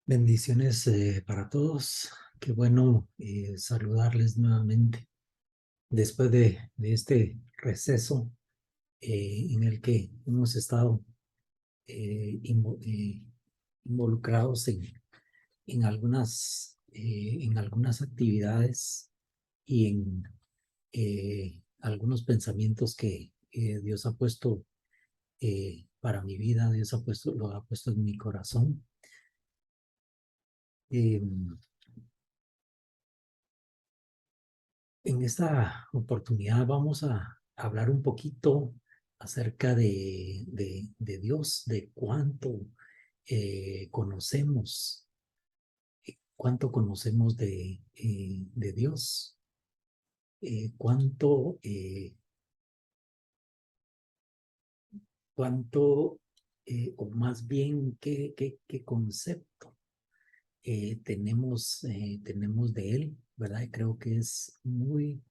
Bendiciones para todos. Qué bueno saludarles nuevamente después de este receso en el que hemos estado involucrados en algunas actividades y en algunos pensamientos que Dios ha puesto para mi vida. Dios lo ha puesto en mi corazón. Em, En esta oportunidad vamos a hablar un poquito acerca de Dios, de conocemos, cuánto conocemos de Dios, cuánto, cuánto o más bien qué concepto tenemos de Él, ¿verdad? Y creo que es muy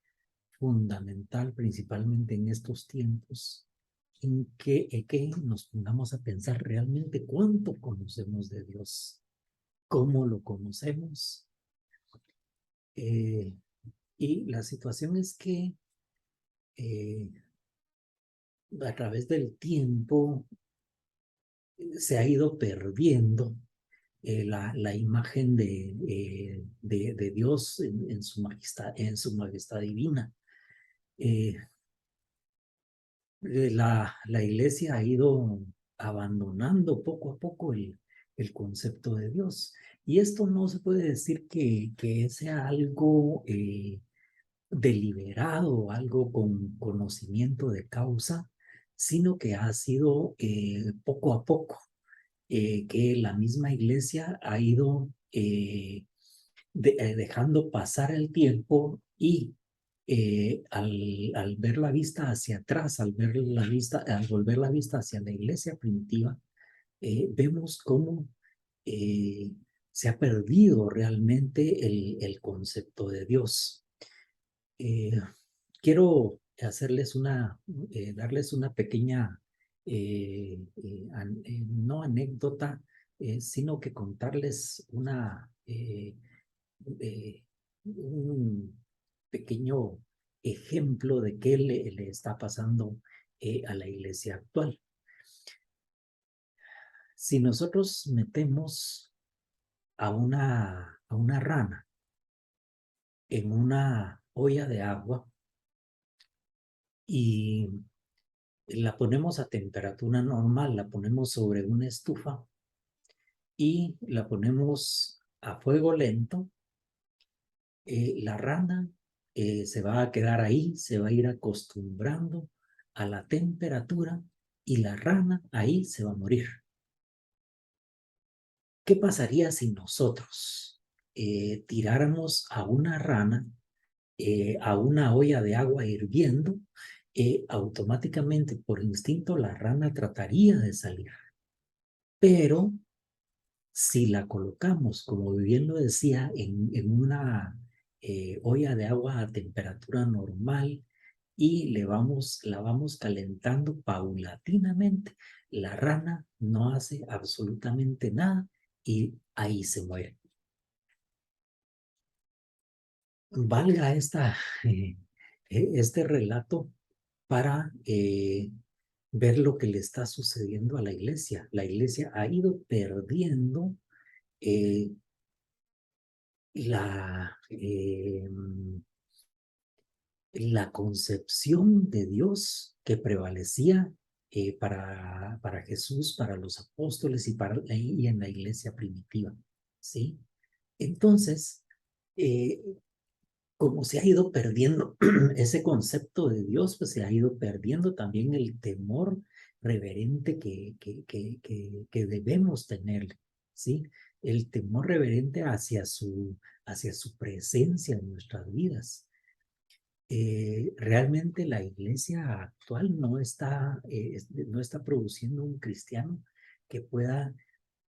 fundamental, principalmente en estos tiempos, en que nos pongamos a pensar realmente cuánto conocemos de Dios, cómo lo conocemos. Eh, y la situación es que eh, a través del tiempo se ha ido perdiendo la imagen de Dios en su majestad divina. Eh, la iglesia ha ido abandonando poco a poco el concepto de Dios. Y esto no se puede decir que sea algo deliberado, algo con conocimiento de causa, sino que ha sido poco a poco que la misma iglesia ha ido dejando pasar el tiempo y al ver la vista hacia atrás, al volver la vista hacia la iglesia primitiva, vemos cómo eh, se ha perdido realmente el concepto de Dios. Eh, Quiero darles una pequeña, no anécdota, sino que contarles eh, un pequeño ejemplo de qué le está pasando a la iglesia actual. Si nosotros metemos a una rana en una olla de agua y la ponemos a temperatura normal, la ponemos sobre una estufa y la ponemos a fuego lento, la rana se va a quedar ahí, se va a ir acostumbrando a la temperatura y la rana ahí se va a morir. ¿Qué pasaría si nosotros tiráramos a una rana a una olla de agua hirviendo? Automáticamente, por instinto, la rana trataría de salir. Pero si la colocamos, como bien lo decía, en una olla de agua a temperatura normal y la vamos calentando paulatinamente, la rana no hace absolutamente nada y ahí se muere. Valga este relato para ver lo que le está sucediendo a la iglesia. La iglesia ha ido perdiendo eh, la, eh, la concepción de Dios que prevalecía para Jesús, para los apóstoles y en la iglesia primitiva, ¿sí? Entonces, eh, como se ha ido perdiendo ese concepto de Dios, pues se ha ido perdiendo también el temor reverente que debemos tener, ¿sí? El temor reverente hacia su presencia en nuestras vidas. Realmente la iglesia actual no está produciendo un cristiano que pueda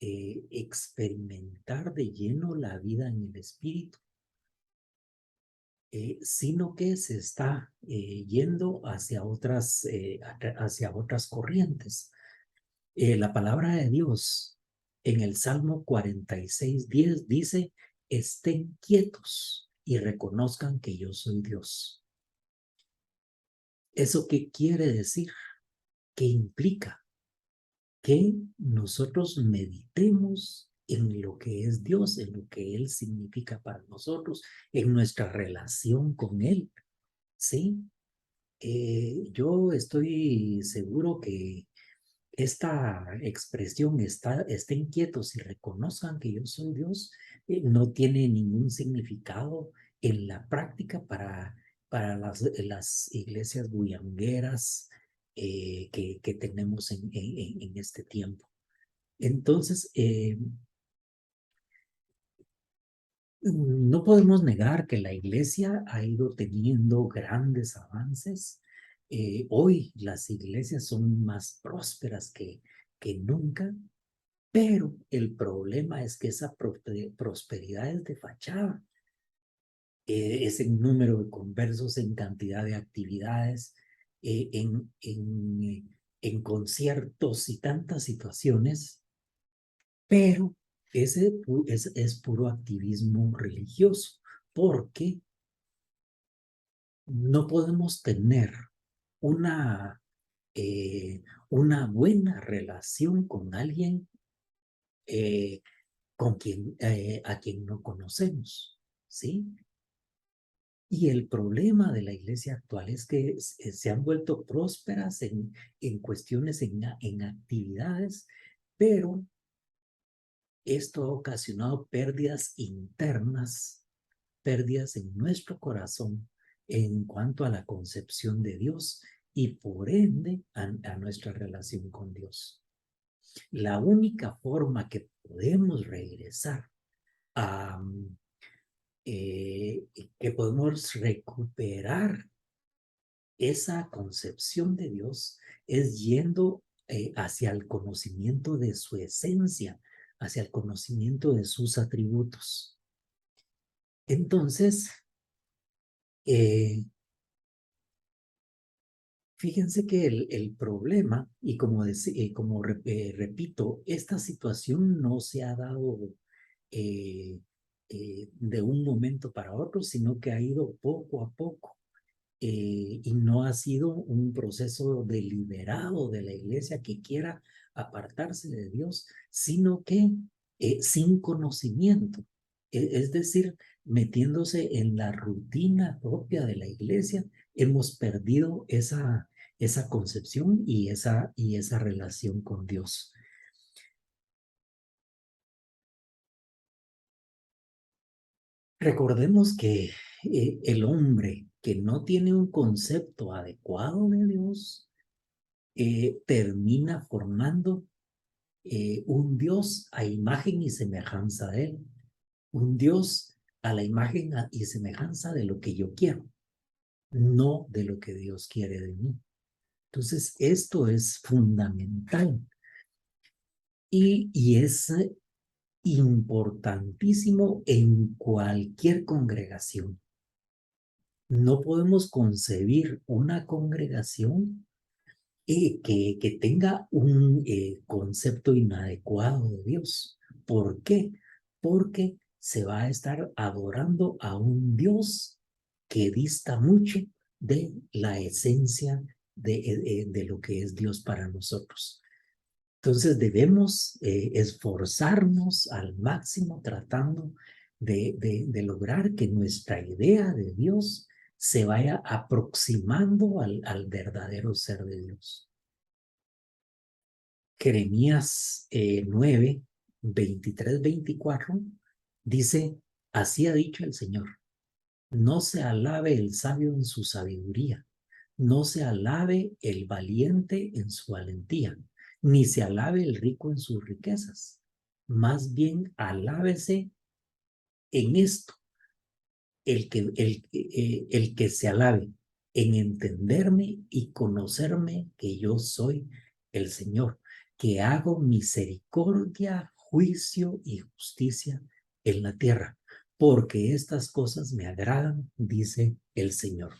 experimentar de lleno la vida en el Espíritu, sino que se está yendo hacia otras corrientes. La palabra de Dios En el Salmo 46:10 dice, estén quietos y reconozcan que yo soy Dios. ¿Eso qué quiere decir? ¿Qué implica? Que nosotros meditemos en lo que es Dios, en lo que Él significa para nosotros, en nuestra relación con Él, ¿sí? Yo estoy seguro que esta expresión, estén quietos y reconozcan que yo soy Dios, no tiene ningún significado en la práctica para las iglesias bullangueras que tenemos en este tiempo. Entonces, no podemos negar que la iglesia ha ido teniendo grandes avances. Hoy las iglesias son más prósperas que nunca, pero el problema es que esa prosperidad es de fachada. Es en número de conversos, en cantidad de actividades, en conciertos y tantas situaciones, pero ese es puro activismo religioso, porque no podemos tener una, una buena relación con alguien eh, a quien no conocemos, ¿sí? Y el problema de la iglesia actual es que se han vuelto prósperas en cuestiones, en actividades, pero esto ha ocasionado pérdidas internas, pérdidas en nuestro corazón en cuanto a la concepción de Dios y por ende a nuestra relación con Dios. La única forma que podemos regresar a, que podemos recuperar esa concepción de Dios es yendo hacia el conocimiento de su esencia, hacia el conocimiento de sus atributos. Entonces, eh, fíjense que el problema, y como repito, esta situación no se ha dado eh, de un momento para otro, sino que ha ido poco a poco. Y no ha sido un proceso deliberado de la iglesia que quiera apartarse de Dios, sino que sin conocimiento, es decir, metiéndose en la rutina propia de la iglesia, hemos perdido esa concepción y esa relación con Dios. Recordemos que el hombre que no tiene un concepto adecuado de Dios, termina formando un Dios a imagen y semejanza de él, un Dios a la imagen y semejanza de lo que yo quiero, no de lo que Dios quiere de mí. Entonces, esto es fundamental y es importantísimo en cualquier congregación. No podemos concebir una congregación que tenga un concepto inadecuado de Dios. ¿Por qué? Porque se va a estar adorando a un Dios que dista mucho de la esencia de lo que es Dios para nosotros. Entonces debemos esforzarnos al máximo tratando de lograr que nuestra idea de Dios se vaya aproximando al verdadero ser de Dios. Jeremías 9, 23, 24 dice, así ha dicho el Señor, no se alabe el sabio en su sabiduría, no se alabe el valiente en su valentía, ni se alabe el rico en sus riquezas. Más bien, alábese en esto, el que se alabe, en entenderme y conocerme que yo soy el Señor, que hago misericordia, juicio y justicia en la tierra, porque estas cosas me agradan, dice el Señor.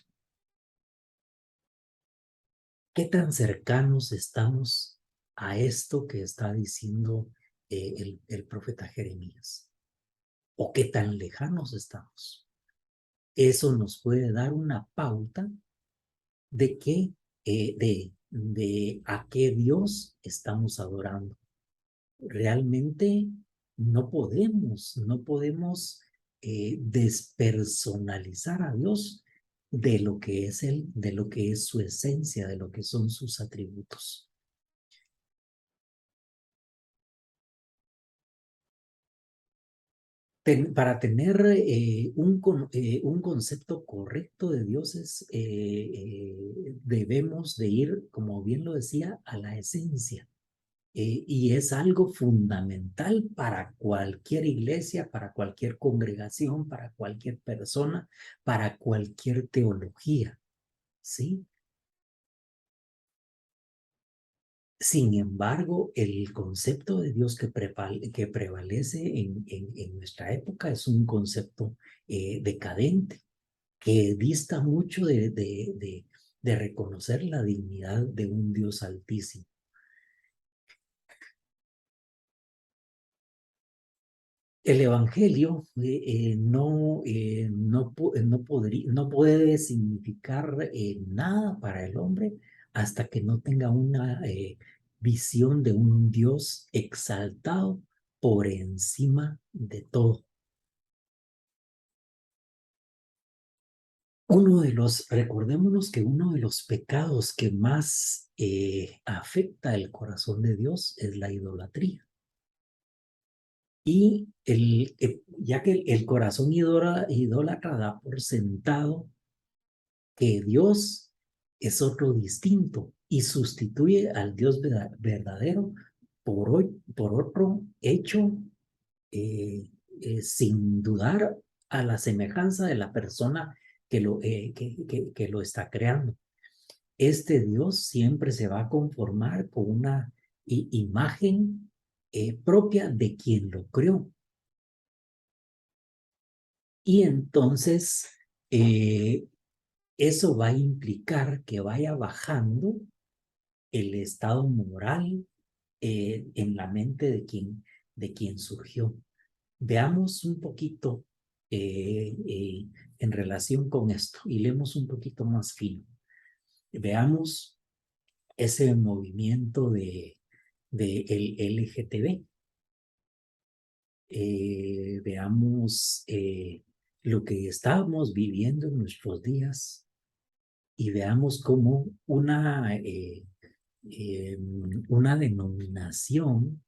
¿Qué tan cercanos estamos a esto que está diciendo el profeta Jeremías. ¿O qué tan lejanos estamos? Eso nos puede dar una pauta de qué, de a qué Dios estamos adorando. Realmente no podemos despersonalizar a Dios de lo que es Él, de lo que es su esencia, de lo que son sus atributos. Para tener un concepto correcto de dioses, debemos de ir, como bien lo decía, a la esencia. Y es algo fundamental para cualquier iglesia, para cualquier congregación, para cualquier persona, para cualquier teología, ¿sí? Sin embargo, el concepto de Dios que prevalece en nuestra época es un concepto decadente, que dista mucho de reconocer la dignidad de un Dios altísimo. El Evangelio no puede significar nada para el hombre hasta que no tenga una visión de un Dios exaltado por encima de todo. Recordémonos que uno de los pecados que más afecta el corazón de Dios es la idolatría. Y ya que el corazón idólatra da por sentado que Dios es otro distinto y sustituye al Dios verdadero por otro hecho sin dudar a la semejanza de la persona que lo está creando. Este Dios siempre se va a conformar con una imagen propia de quien lo creó. Y entonces, eso va a implicar que vaya bajando el estado moral en la mente de quien surgió. Veamos un poquito en relación con esto y leemos un poquito más fino. Veamos ese movimiento de el LGTB. Veamos lo que estamos viviendo en nuestros días y veamos cómo una denominación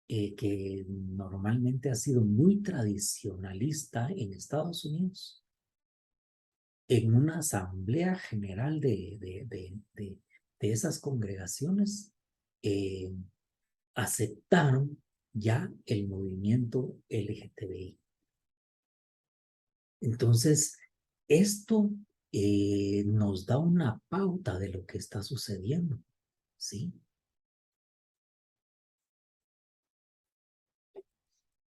que normalmente ha sido muy tradicionalista en Estados Unidos, en una asamblea general de esas congregaciones, eh, aceptaron ya el movimiento LGTBI. Entonces, esto nos da una pauta de lo que está sucediendo, ¿sí?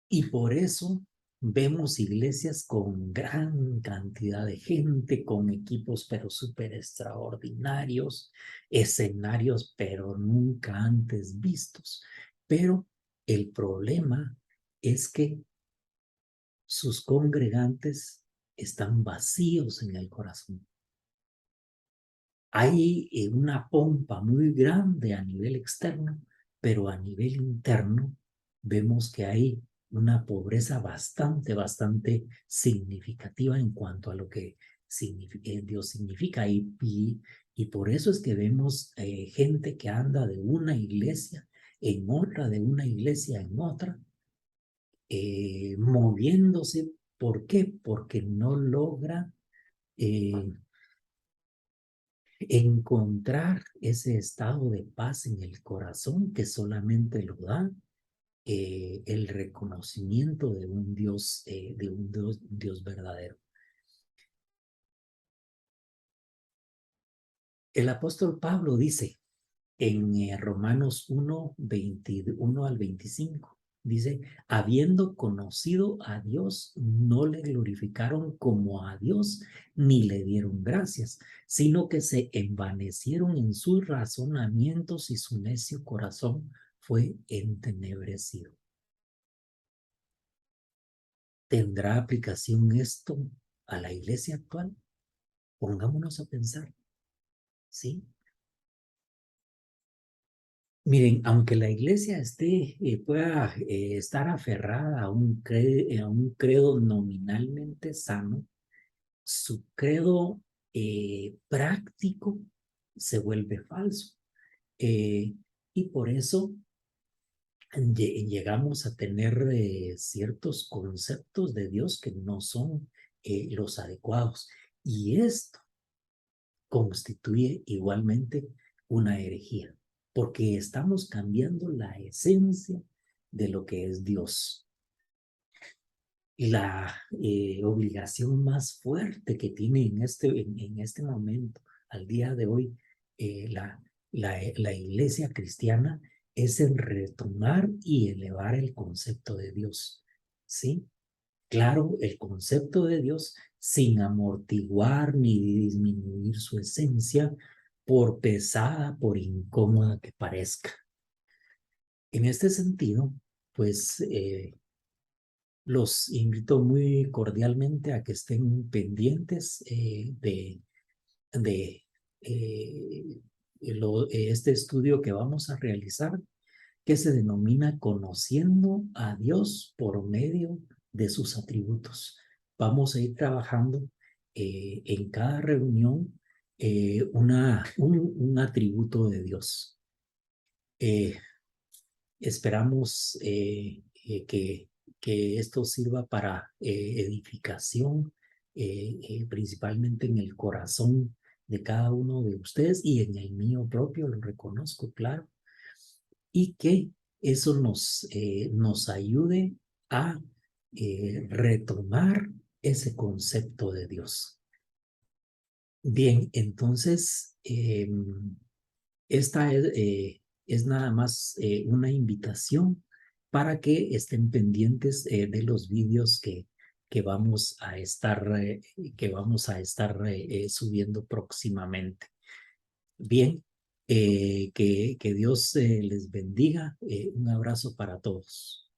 Y por eso vemos iglesias con gran cantidad de gente, con equipos pero súper extraordinarios, escenarios pero nunca antes vistos. Pero el problema es que sus congregantes están vacíos en el corazón. Hay una pompa muy grande a nivel externo, pero a nivel interno vemos que hay una pobreza bastante significativa en cuanto a lo que Dios significa. Y por eso es que vemos gente que anda de una iglesia en otra, de una iglesia en otra, moviéndose. ¿Por qué? Porque no logra encontrar ese estado de paz en el corazón que solamente lo da el reconocimiento de un Dios verdadero. El apóstol Pablo dice en Romanos 1, 21 al 25, dice, habiendo conocido a Dios, no le glorificaron como a Dios, ni le dieron gracias, sino que se envanecieron en sus razonamientos y su necio corazón fue entenebrecido. ¿Tendrá aplicación esto a la iglesia actual? Pongámonos a pensar, ¿sí? Miren, aunque la iglesia pueda estar aferrada a un credo nominalmente sano, su credo práctico se vuelve falso. Eh, y por eso llegamos a tener ciertos conceptos de Dios que no son los adecuados. Y esto constituye igualmente una herejía, porque estamos cambiando la esencia de lo que es Dios. La obligación más fuerte que tiene en este momento, al día de hoy, la iglesia cristiana es en retomar y elevar el concepto de Dios, ¿sí? Claro, el concepto de Dios sin amortiguar ni disminuir su esencia, por pesada, por incómoda que parezca. En este sentido, pues los invito muy cordialmente a que estén pendientes de este estudio que vamos a realizar, que se denomina Conociendo a Dios por medio de sus atributos. Vamos a ir trabajando en cada reunión un atributo de Dios. Eh, Esperamos que esto sirva para edificación, principalmente en el corazón de cada uno de ustedes y en el mío propio, lo reconozco, claro, y que eso nos ayude a retomar ese concepto de Dios. Bien, entonces, esta es nada más una invitación para que estén pendientes de los vídeos que vamos a estar subiendo próximamente. Bien, que Dios les bendiga. Un abrazo para todos.